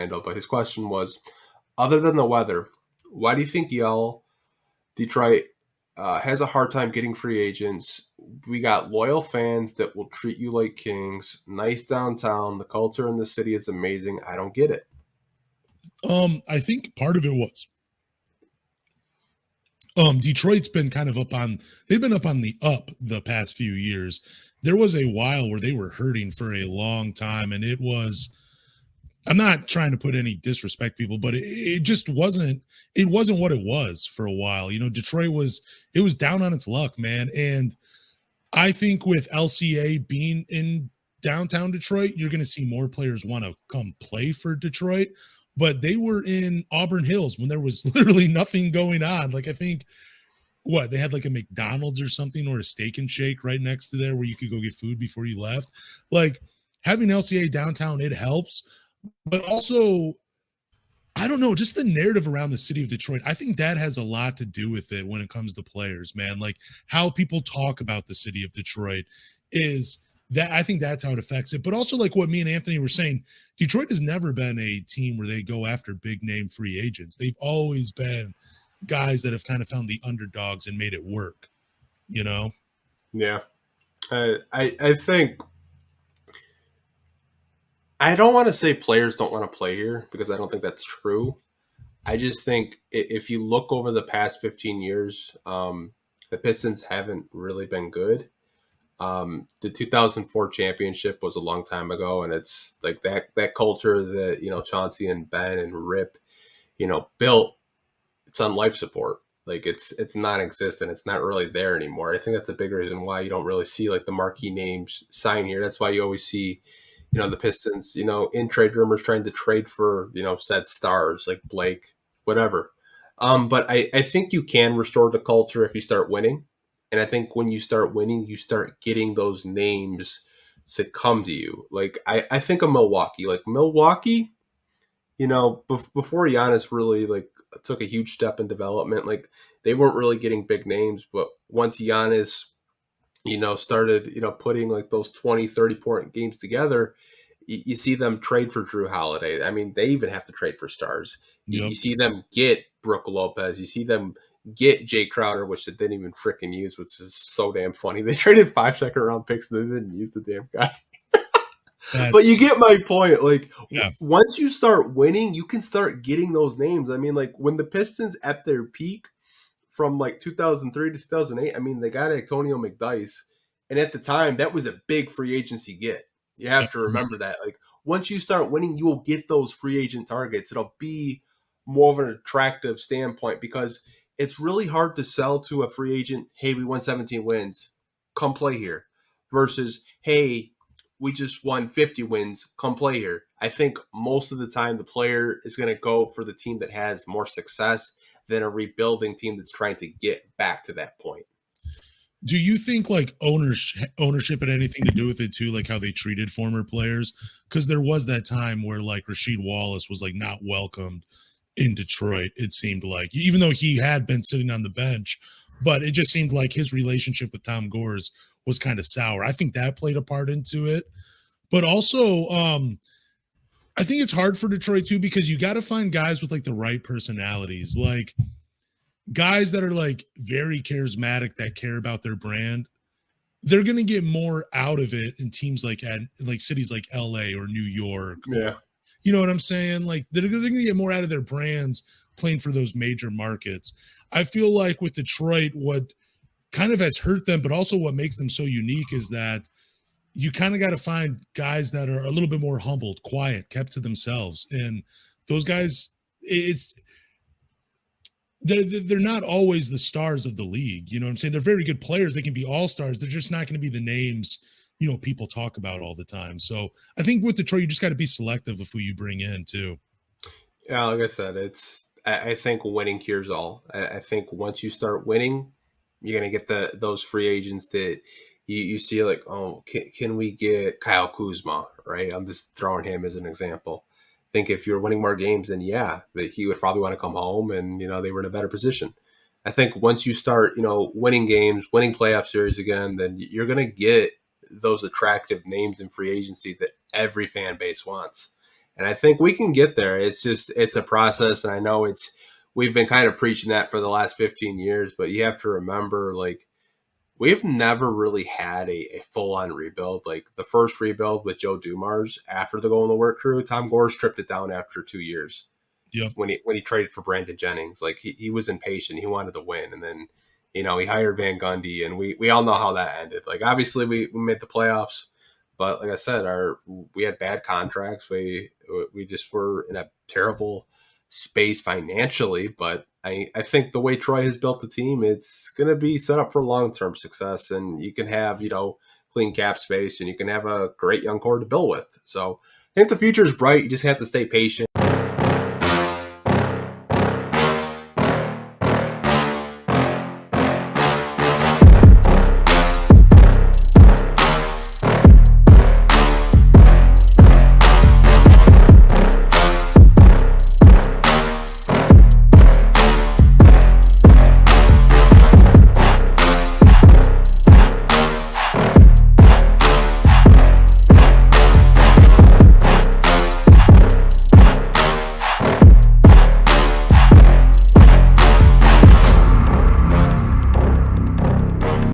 Orlando, but his question was, other than the weather, why do you think Detroit has a hard time getting free agents? We got loyal fans that will treat you like kings. Nice downtown. The culture in the city is amazing. I don't get it. I think part of it was Detroit's been kind of they've been up on the past few years. There was a while where they were hurting for a long time, and I'm not trying to put any disrespect people, but it just wasn't what it was for a while. Detroit was down on its luck, man. And I think with LCA being in downtown Detroit, you're going to see more players want to come play for Detroit. But they were in Auburn Hills when there was literally nothing going on. Like, I think they had like a McDonald's or something, or a Steak and Shake right next to there where you could go get food before you left. Like, having LCA downtown, it helps. But also, I don't know, just the narrative around the city of Detroit, I think that has a lot to do with it when it comes to players, man. Like, how people talk about the city of Detroit is that, I think that's how it affects it. But also, like what me and Anthony were saying, Detroit has never been a team where they go after big name free agents. They've always been guys that have kind of found the underdogs and made it work, Yeah. I think, I don't want to say players don't want to play here, because I don't think that's true. I just think if you look over the past 15 years, the Pistons haven't really been good. The 2004 championship was a long time ago, and it's like that culture that, Chauncey and Ben and Rip, built, it's on life support. Like, it's non-existent. It's not really there anymore. I think that's a big reason why you don't really see like the marquee names sign here. That's why you always see, the Pistons, in trade rumors trying to trade for, said stars like Blake, whatever. But I think you can restore the culture if you start winning. And I think when you start winning, you start getting those names to come to you. Like, I think of Milwaukee. Like, Milwaukee, before Giannis really like took a huge step in development, like, they weren't really getting big names. But once Giannis, started, putting like those 20, 30-point games together, you see them trade for Drew Holiday. I mean, they even have to trade for stars. Yep. You see them get Brooke Lopez. You see them get Jay Crowder, which they didn't even freaking use, which is so damn funny. They traded 5 second-round picks and they didn't use the damn guy. But you get my point. Like, once you start winning, you can start getting those names. I mean, like, when the Pistons at their peak from like 2003 to 2008, I mean, they got Antonio McDyess. And at the time, that was a big free agency get. You have to remember that. Like, once you start winning, you will get those free agent targets. It'll be more of an attractive standpoint, because it's really hard to sell to a free agent, hey, we won 17 wins, come play here, versus, hey, we just won 50 wins, come play here. I think most of the time the player is going to go for the team that has more success than a rebuilding team that's trying to get back to that point. Do you think like ownership had anything to do with it too, like how they treated former players? Because there was that time where like Rasheed Wallace was like not welcomed in Detroit, it seemed like, even though he had been sitting on the bench, but it just seemed like his relationship with Tom Gores was kind of sour. I think that played a part into it. But also, I think it's hard for Detroit too, because you got to find guys with like the right personalities, like guys that are like very charismatic, that care about their brand. They're going to get more out of it in teams like cities like LA or New York. Yeah. You know what I'm saying? Like, they're going to get more out of their brands playing for those major markets. I feel like with Detroit, what kind of has hurt them, but also what makes them so unique, is that you kind of got to find guys that are a little bit more humbled, quiet, kept to themselves. And those guys, they're not always the stars of the league. You know what I'm saying? They're very good players. They can be all-stars. They're just not going to be the names, people talk about all the time. So I think with Detroit, you just got to be selective of who you bring in too. Yeah, like I said, I think winning cures all. I think once you start winning, you're going to get those free agents that you see like, oh, can we get Kyle Kuzma, right? I'm just throwing him as an example. I think if you're winning more games, then yeah, but he would probably want to come home, and, they were in a better position. I think once you start, winning games, winning playoff series again, then you're going to get those attractive names in free agency that every fan base wants. And I think we can get there. It's a process. And I know we've been kind of preaching that for the last 15 years, but you have to remember, like, we've never really had a full on rebuild. Like the first rebuild with Joe Dumars after the Going to Work crew, Tom Gore stripped it down after 2 years Yep. when he traded for Brandon Jennings. Like he was impatient. He wanted to win. And then, he hired Van Gundy, and we all know how that ended. Like obviously we made the playoffs, but like I said, we had bad contracts. We just were in a terrible space financially, but I think the way Troy has built the team, it's going to be set up for long-term success, and you can have, clean cap space, and you can have a great young core to build with. So I think the future is bright. You just have to stay patient.